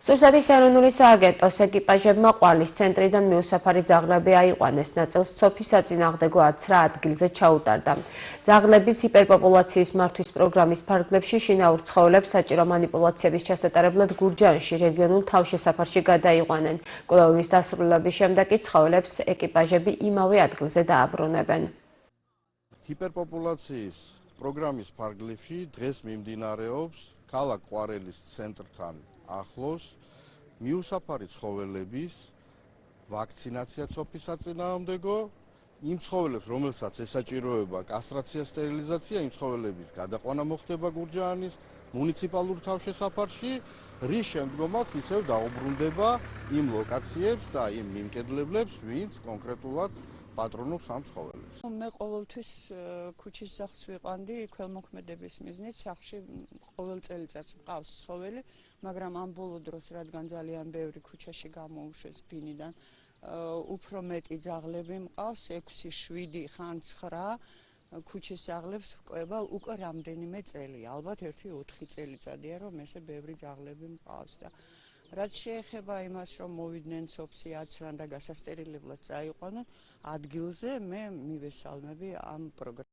სურსათის ეროვნული სააგენტოს ეკიპაჟებმა ყვარლის ცენტრიდან მიუსაფარი ძაღლები აიყვანეს. ნაწილს სოფის საწინააღმდეგო 10 ადგილზე ჩაუტარდა. ძაღლების ჰიპერპოპულაციის მართვის პროგრამის ფარგლებში შინაურ ცხოველებს საჭირო მანიპულაციების ჩასატარებლად გურჯაანში რეგიონულ თავშესაფარში გადაიყვანენ. კვლევების დასრულების შემდეგ კი ცხოველებს ეკიპაჟები იმავე ადგილზე დააბრუნებენ. ჰიპერპოპულაციის პროგრამის ფარგლებში დღეს მიმდინარეობს ქალაქ ყვარელის ცენტრთან ახლოს მიუსაფარი ცხოველების ვაქცინაცია სოფის საწინააღმდეგო, იმ ცხოველებს, რომელსაც ესაჭიროება კასტრაცია, სტერილიზაცია, იმ ცხოველების გადაყვანა მოხდება გურჯაანის მუნიციპალურ თავშესაფარში, რის შემდგომაც ისევ დაუბრუნდება იმ ლოკაციებს და იმ მიმკედლებლებს, ვინც კონკრეტულად პატრონობს ამ ცხოველებს. მე ყოველთვის ქუჩის სახლს ვიყანდი ქველმოქმედების მიზნით, სახლში ყოველ წელიწადს მყავს ცხოველი, მაგრამ ამ ბოლო დროს, რადგან ძალიან ბევრი ქუჩაში გამოუშვეს ბინიდან, უფრო მეტი ძაღლები მყავს, 6, 7, ხან 9 ქუჩის ძაღლებს ვკვება უკვე რამდენიმე წელია, ალბათ 1-4 წელიწადია, რომ ესე ბევრი ძაღლები მყავს და რაც შეეხება იმას, რომ მოვიდნენ სოფში აცრან და გასასტერილებლად წაიყვანონ, ადგილზე მე მივესალმები ამ პროგრამას.